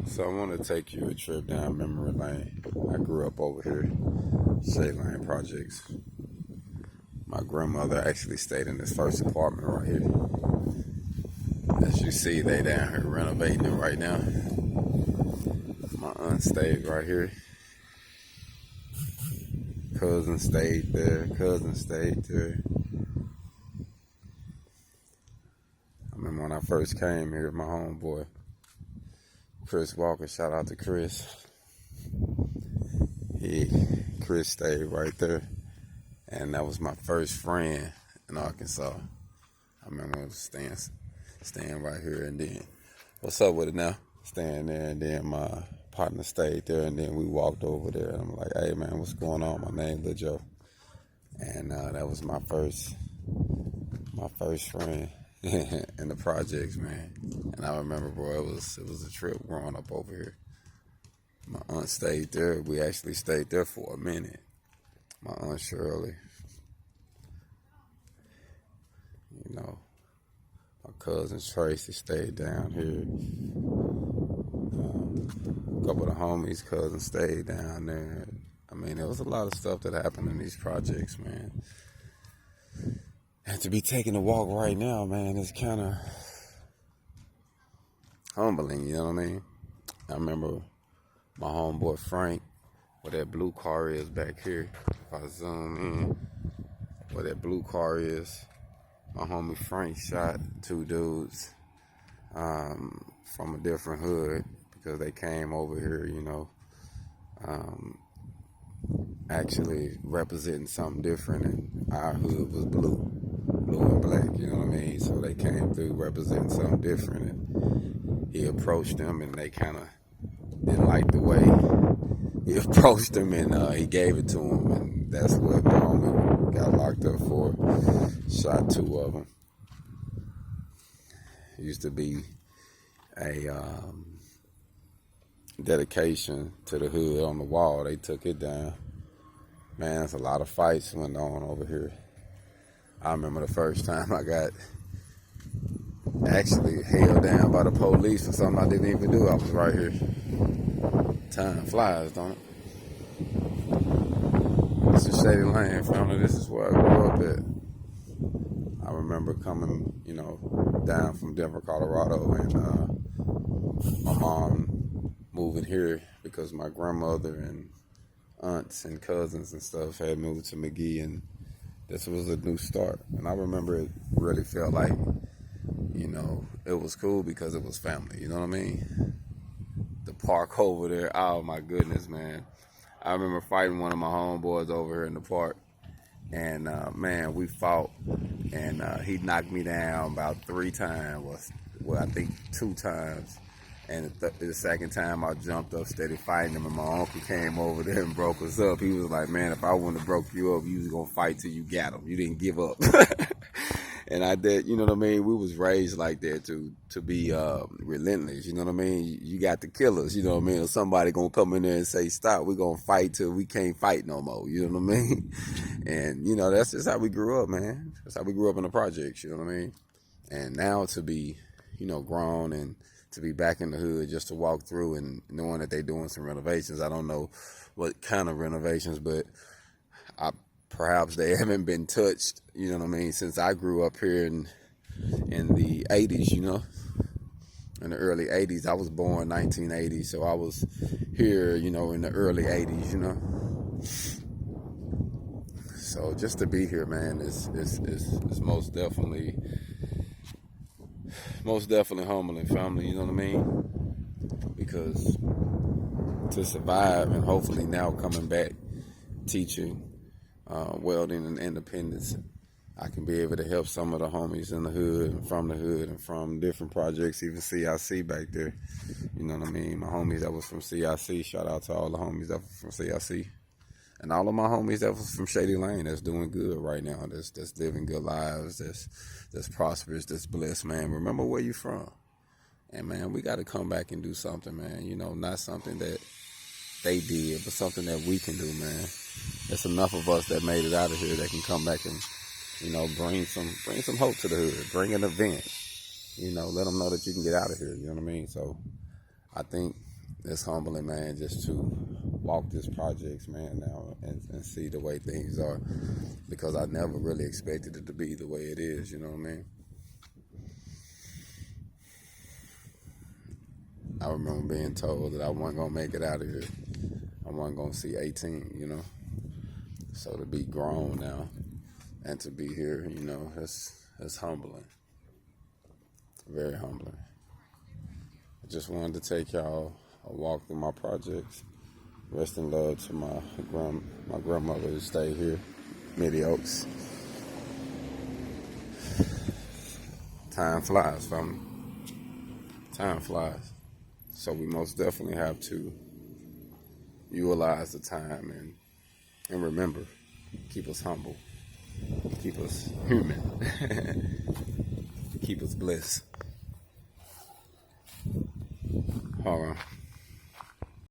So I want to take you a trip down memory lane. I grew up over here, Shady Lane Projects. My grandmother actually stayed in this first apartment right here. As you see, they down here renovating it right now. My aunt stayed right here. Cousin stayed there. Cousin stayed there. I remember when I first came here, my homeboy, Chris Walker, shout out to Chris. Chris stayed right there. And that was my first friend in Arkansas. I remember I was staying right here, and then, what's up with it now? Staying there, and then my partner stayed there, and then we walked over there, and I'm like, hey man, what's going on? My name Lil Joe. And that was my first friend in the projects, man. And I remember, bro, it was a trip growing up over here. My aunt stayed there. We actually stayed there for a minute. My aunt Shirley. You know, my cousin Tracy stayed down here. A couple of the homies' cousins stayed down there. I mean, there was a lot of stuff that happened in these projects, man. And to be taking a walk right now, man, it's kind of humbling, you know what I mean? I remember my homeboy Frank, where that blue car is back here. If I zoom in, where that blue car is, my homie Frank shot two dudes from a different hood because they came over here, you know, actually representing something different, and our hood was blue and black, you know what I mean? So they came through representing something different, and he approached them, and they kind of didn't like the way he approached them, and he gave it to him, and that's what my homie got locked up for. Shot two of them. It used to be a dedication to the hood on the wall. They took it down. Man, there's a lot of fights went on over here. I remember the first time I got actually held down by the police for something I didn't even do. I was right here. Time flies, don't it? This is Shady Lane, family. This is where I grew up at. I remember coming, you know, down from Denver, Colorado, and my mom moving here because my grandmother and aunts and cousins and stuff had moved to McGee, and this was a new start. And I remember it really felt like, you know, it was cool because it was family, you know what I mean? The park over there, oh my goodness, man. I remember fighting one of my homeboys over here in the park, and man, we fought, and he knocked me down about 3 times, well, I think 2 times. And the second time I jumped up, steady fighting him, and my uncle came over there and broke us up. He was like, man, if I wouldn't have broke you up, you was going to fight till you got him. You didn't give up. And I did, you know what I mean? We was raised like that to be relentless, you know what I mean? You got to kill us, you know what I mean? Or somebody going to come in there and say, stop, we're going to fight till we can't fight no more, you know what I mean? And, you know, that's just how we grew up, man. That's how we grew up in the projects, you know what I mean? And now to be, you know, grown and to be back in the hood just to walk through and knowing that they're doing some renovations. I don't know what kind of renovations, but perhaps they haven't been touched, you know what I mean, since I grew up here in the 80s, you know, in the early 80s. I was born 1980, so I was here, you know, in the early 80s, you know. So just to be here, man, is most definitely humbling, family, you know what I mean? Because to survive, and hopefully now coming back teaching welding and independence, I can be able to help some of the homies in the hood and from different projects, even CIC back there. You know what I mean? My homies that was from CIC, shout out to all the homies that was from CIC. And all of my homies that was from Shady Lane that's doing good right now, that's living good lives, that's prosperous, that's blessed, man. Remember where you from. And, man, we got to come back and do something, man. You know, not something that they did, but something that we can do, man. There's enough of us that made it out of here that can come back and, you know, bring some hope to the hood. Bring an event. You know, let them know that you can get out of here. You know what I mean? So I think it's humbling, man, just to walk this projects, man, now and see the way things are, because I never really expected it to be the way it is, you know what I mean? I remember being told that I wasn't gonna make it out of here. I wasn't gonna see 18, you know? So to be grown now and to be here, you know, it's humbling. Very humbling. I just wanted to take y'all a walk through my projects. Rest in love to my grandmother who stayed here, Midi Oaks. Time flies, family. Time flies. So we most definitely have to utilize the time and remember, keep us humble, keep us human, keep us blessed. Hold on.